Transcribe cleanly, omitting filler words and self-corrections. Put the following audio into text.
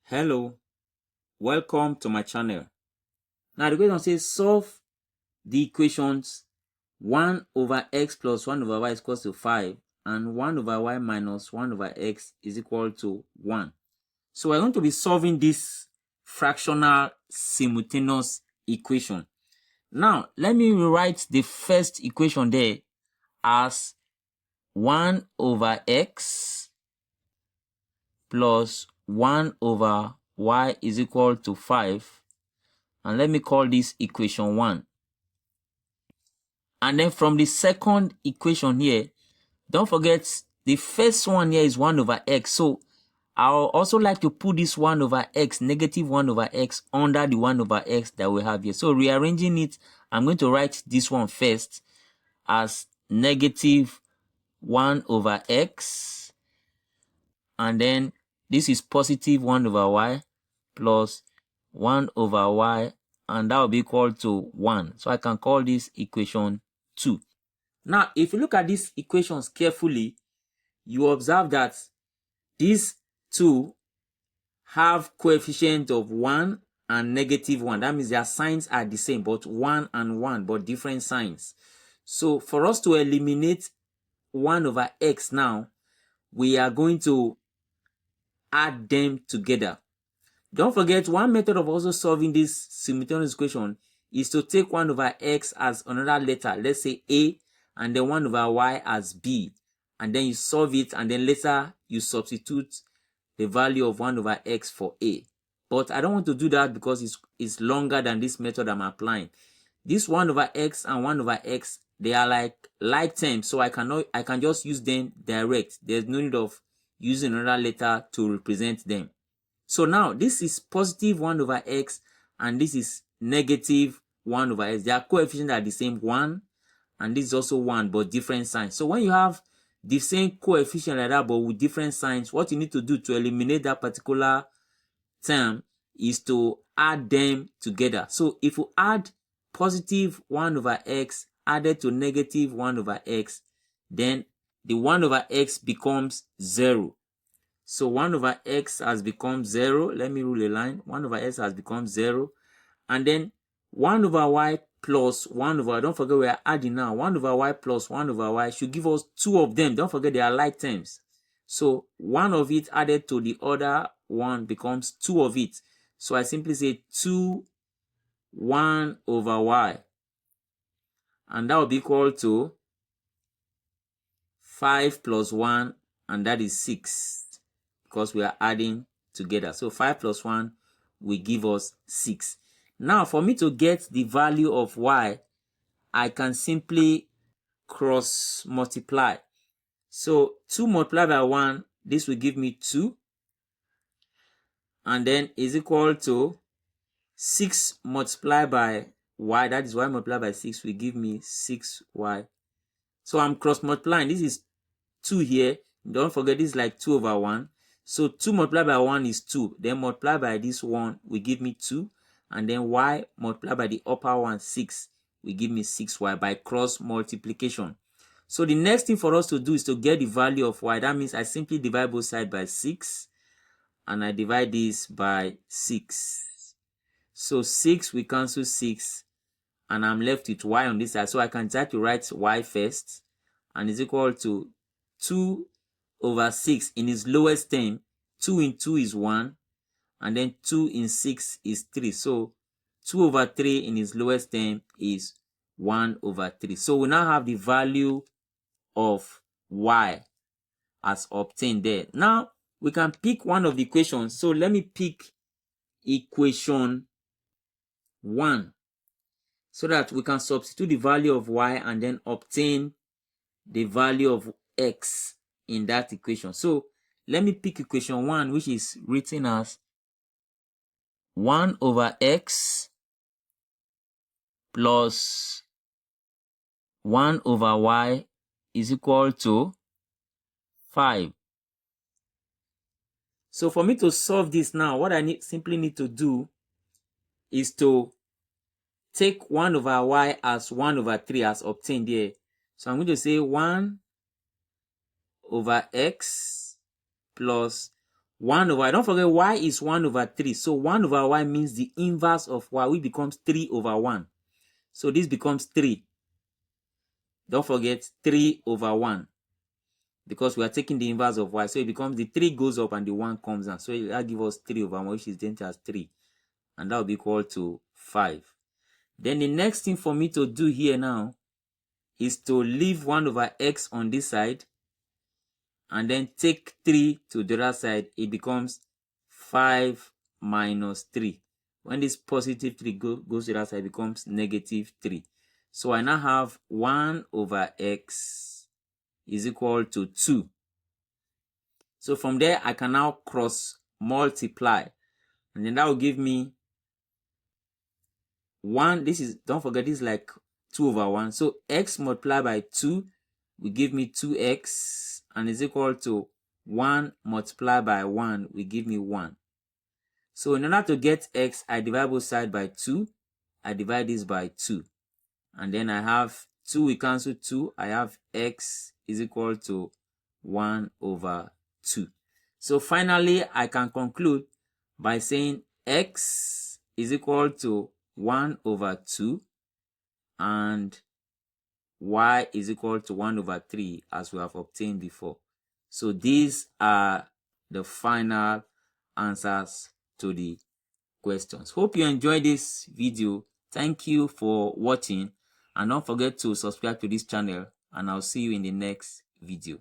Hello, welcome to my channel. Now the question says solve the equations 1 over x plus 1 over y is equal to 5 and 1 over y minus 1 over x is equal to 1. So we're going to be solving this fractional simultaneous equation. Now let me rewrite the first equation there as 1 over x plus 1 over y is equal to 5, and let me call this equation 1. And then from the second equation here, don't forget the first one here is 1 over x. So I'll also like to put this 1 over x, negative 1 over x, under the 1 over x that we have here. So rearranging it, I'm going to write this one first as negative 1 over x, and then this is positive 1 over y plus 1 over y, and that will be equal to 1. So I can call this equation 2. Now, if you look at these equations carefully, you observe that these two have coefficient of 1 and negative 1. That means their signs are the same, but 1 and 1, but different signs. So for us to eliminate 1 over x now, we are going to add them together. Don't forget, one method of also solving this simultaneous equation is to take 1 over x as another letter, let's say a, and then 1 over y as b, and then you solve it, and then later you substitute the value of 1 over x for a. But I don't want to do that because it's longer than this method I'm applying. This 1 over x and 1 over x, they are like terms, so I can just use them direct. There's no need of using another letter to represent them. So now this is positive 1 over x and this is negative 1 over x. Their coefficients are the same, 1, and this is also 1, but different signs. So when you have the same coefficient like that but with different signs, what you need to do to eliminate that particular term is to add them together. So if you add positive 1 over x added to negative 1 over x, then the 1 over x becomes 0. So 1 over x has become 0. Let me rule a line. 1 over x has become 0. And then 1 over y plus 1 over, don't forget we are adding now. 1 over y plus 1 over y should give us 2 of them. Don't forget they are like terms. So 1 of it added to the other one becomes 2 of it. So I simply say 2 1 over y. And that will be equal to 5 plus 1, and that is 6. Because we are adding together. So 5 plus 1 will give us 6. Now for me to get the value of y, I can simply cross multiply. So 2 multiplied by 1, this will give me 2. And then is equal to 6 multiplied by y, that is y multiplied by 6 will give me 6y. So I'm cross multiplying. This is 2 here. Don't forget this is like 2 over 1. So 2 multiplied by 1 is 2. Then multiplied by this 1 will give me 2. And then y multiplied by the upper one, 6, will give me 6y by cross multiplication. So the next thing for us to do is to get the value of y. That means I simply divide both sides by 6. And I divide this by 6. So 6 will cancel 6. And I'm left with y on this side. So I can try to write y first. And is equal to 2 over 6 in its lowest term. 2 in 2 is 1, and then 2 in 6 is 3. So 2 over 3 in its lowest term is 1 over 3. So we now have the value of y as obtained there. Now we can pick one of the equations. So let me pick equation 1 so that we can substitute the value of y and then obtain the value of x in that equation. So let me pick equation 1, which is written as 1 over x plus 1 over y is equal to 5. So for me to solve this now, what I simply need to do is to take 1 over y as 1 over 3 as obtained here. So I'm going to say 1 over x plus 1 over, don't forget y is 1 over 3. So 1 over y means the inverse of y, which becomes 3 over 1. So this becomes 3. Don't forget 3 over 1. Because we are taking the inverse of y. So it becomes the 3 goes up and the 1 comes down. So that gives us 3 over 1, which is then as 3. And that will be equal to 5. Then the next thing for me to do here now is to leave 1 over x on this side and then take 3 to the other side. It becomes 5 minus 3. When this positive 3 goes to the other side, it becomes negative 3. So I now have 1 over x is equal to 2. So from there, I can now cross multiply. And then that will give me 1. This is, don't forget, this is like 2 over 1. So x multiplied by 2 will give me 2x and is equal to 1 multiplied by 1 will give me 1. So in order to get x, I divide both sides by 2. I divide this by 2. And then I have 2, we cancel 2. I have x is equal to 1 over 2. So finally, I can conclude by saying x is equal to 1 over 2 and y is equal to 1 over 3 as we have obtained before. So these are the final answers to the questions. Hope you enjoyed this video. Thank you for watching and don't forget to subscribe to this channel and I'll see you in the next video.